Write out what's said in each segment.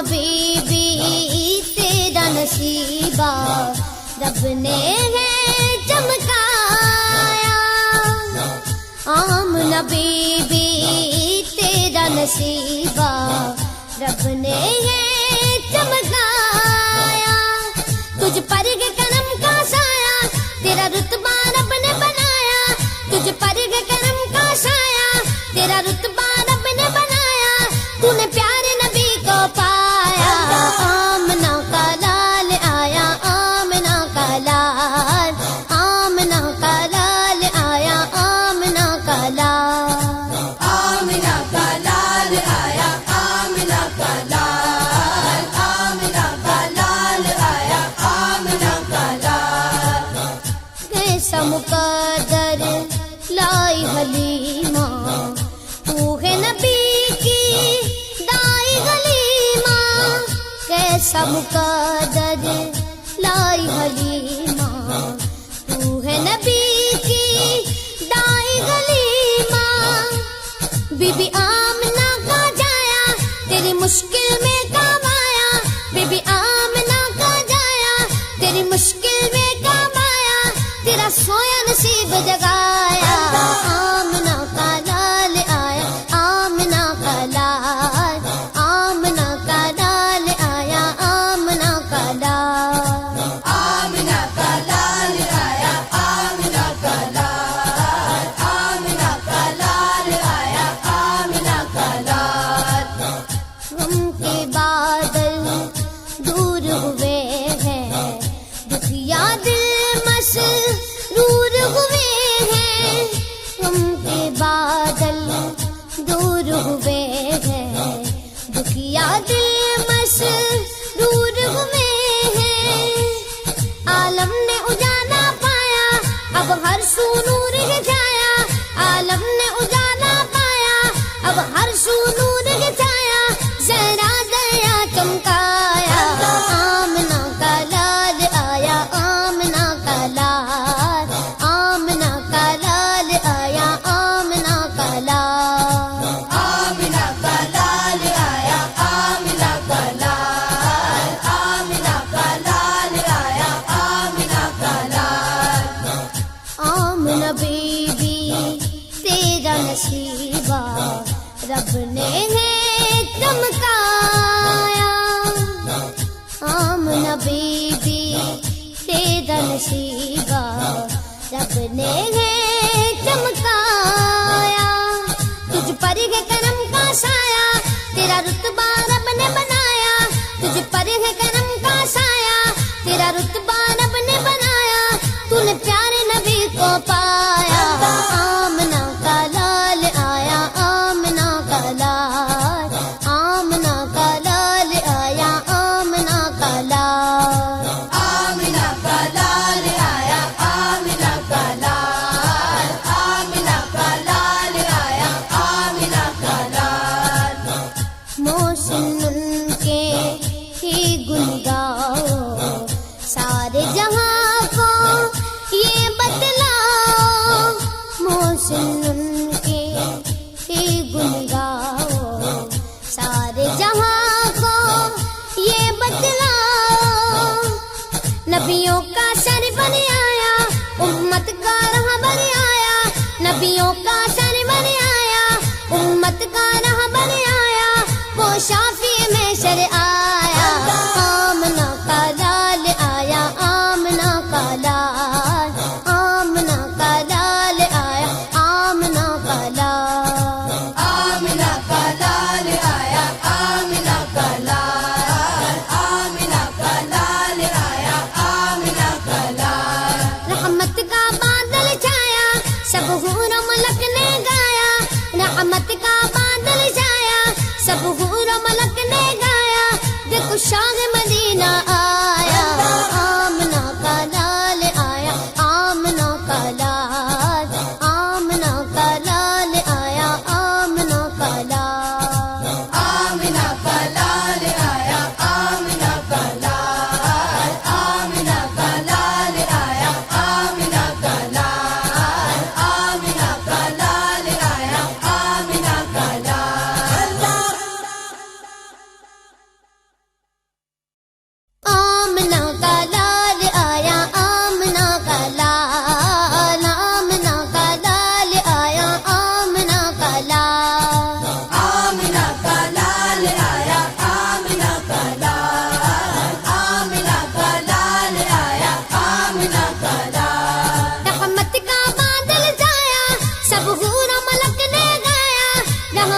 Be be تیرا نصیبہ رب نے ہے چمکایا، آمنہ بی بی تیرا نصیبہ رب نے ہے چمکایا، تجھ پر گے کرم کا سایہ تیرا رتبہ رب نے بنایا، تجھ پر گے کرم کا سایہ تیرا رتبہ رب نے بنایا، تو نے پیارے نبی کو پایا، آمنہ کا لال آیا، آمنہ کا لال، آمنہ کا لال آیا، آمنہ کا لال، آمنہ کا لال آیا، آمنہ کا لال، آمنہ کا لال آیا، آمنہ کا لال۔ کیسا مقدر لائی حلیمہ، تو ہے نبی کی دائی حلیمہ، کیسا مقدر لائی حلیمہ، تو ہے نبی کی دائی حلیمہ، بی بی آمنہ کا جایا تیری مشکل میں کام آیا، بی بی آمنہ کا جایا تیری مشکل میں کام آیا، تیرا سویا نصیب جگایا، آمنہ کا لال آیا، آمنہ کا لال، آمنہ کا لال آیا، آمنہ کا لال، آمنہ کا لال آیا، آمنہ کا لال، آمنہ کا لال آیا، آمنہ کا لال۔ غم کے بادل دور ہوئے ہیں، دکھیا دل مسرور ہوئے ہیں، غم کے بادل دور ہوئے ہیں، دکھیا دل مسرور ہوئے ہیں، عالم نے اجالا پایا اب ہر سو نور ہے چھایا، عالم نے اجالا پایا اب ہر سو نور ہے چھایا، ذرا دیا چمکایا، آمنہ کا لال آیا، آمنہ کا لال، آمنہ کا لال آیا، آمنہ کا لال، آمنہ کا لال آیا، آمنہ کا لال، آمنہ کا لال آیا، آمنہ کا لال۔ آمنہ بی بی تیرا نصیبہ رب نے ہے چمکایا، آمنہ بی بی تیرا نصیبہ رب نے ہے چمکایا، تجھ پر ہے کرم کا سایہ تیرا رتبہ رب نے بنایا، تجھ پر ہے کرم کا سایہ تیرا رتبہ رب نے بنایا، تو نے پیارے نبی کو پایا، آمنہ کا لال آیا، آمنہ کا لال، آمنہ کا لال آیا، آمنہ کا لال، آمنہ کا لال آیا، آمنہ کا لال، آمنہ کا لال آیا، آمنہ کا لال۔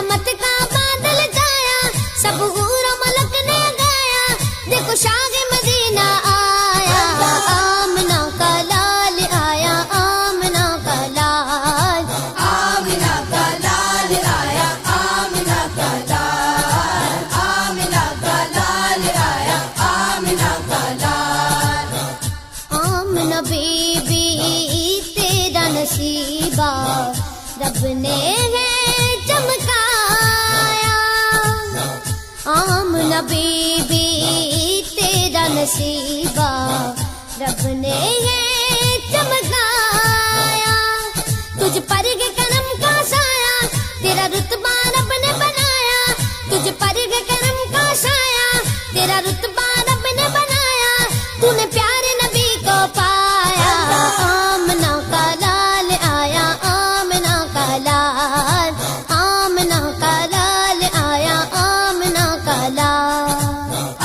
رحمت کا بادل چھایا، سب حور و ملک نے گایا، دیکھو شاہ مدینہ آیا، آمنہ کا لال آیا، آمنہ کا لال، آمنہ کا لال آیا، آمنہ کا لال، آمنہ کا لال آیا، آمنہ کا لال۔ آمنہ بی بی تیرا نصیبہ رب نے ہے چمکایا، آمنہ بی بی تیرا نصیبہ رب نے ہے چمکایا، تجھ پر کے کرم کا سایہ تیرا رتبہ رب نے بنایا، تجھ پر کے کرم کا سایہ تیرا رتبہ رب نے بنایا، تو نے پیارے نبی کو پایا، آمنہ کا لال آیا، آمنہ کا لال، آمنہ کا لال آیا، آمنہ کا لال،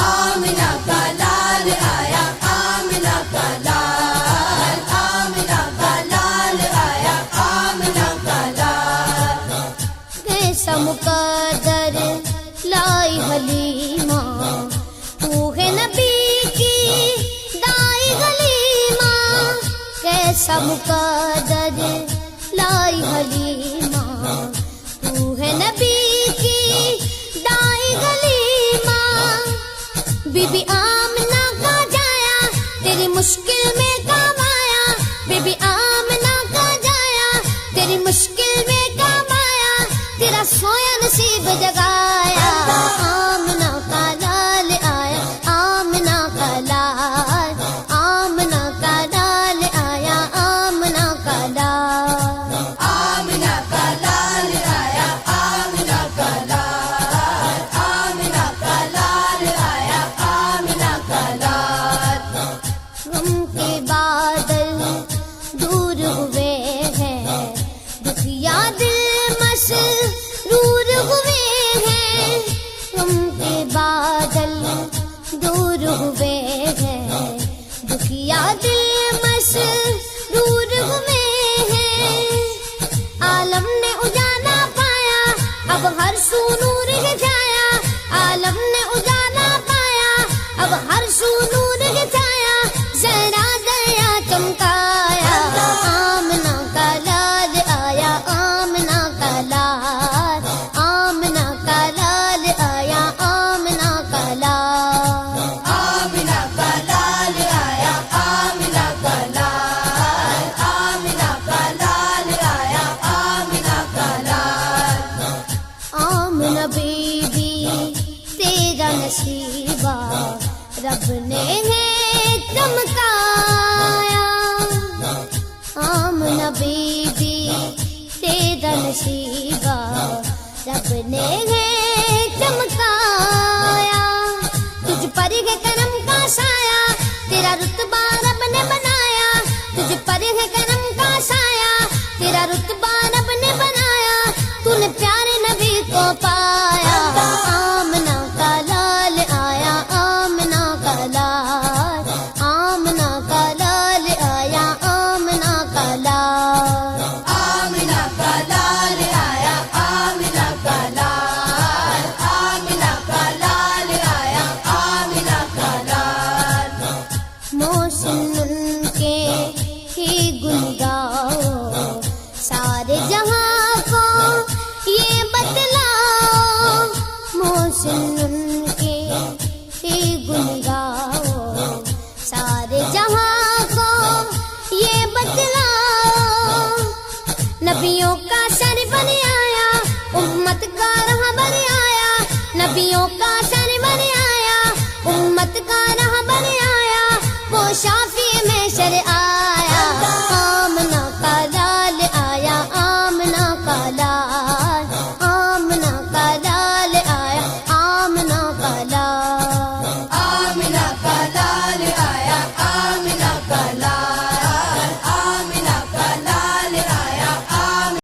آمنہ کا لال آیا، آمنہ کا لال، آمنہ کا لال آیا، آمنہ کا لال۔ کیسا مقدر لائی حلیمہ، تو ہے نبی کی دائی غلیمہ، کیسا مقدر لائی حلیمہ، تو ہے نبی کی دائی غلیمہ، بی بی آمنہ کا جایا تیری مشکل میں کام آیا، بی بی آمنہ کا جایا تیری مشکل میں کام آیا، تیرا سویا نصیب جگایا، آمنہ کا لال آیا، آمنہ کا لال، آمنہ کا لال آیا، آمنہ کا لال، آمنہ کا لال آیا، آمنہ کا لال، آمنہ کا لال آیا، آمنہ کا لال۔ غم کے بادل دور ہوئے ہیں، دکھیا دل مسرور ہوئے ہیں، غم کے بادل دور ہوئے ہیں، دکھیا دل مسرور ہوئے ہیں، عالم نے اجالا پایا اب ہر سو نور ہے چھایا، عالم نے اجالا پایا اب ہر سو نور ہے چھایا، ذرا دیا چمکایا، آمنہ کا لال آیا، آمنہ کا لال، آمنہ کا لال آیا، آمنہ کا لال، آمنہ کا لال آیا، آمنہ کا لال، آمنہ کا لال آیا، آمنہ کا لال۔ آمنہ بی بی تیرا نصیبہ رب نے ہے چمکایا، آمنہ بی بی تیرا نصیبہ رب نے ہے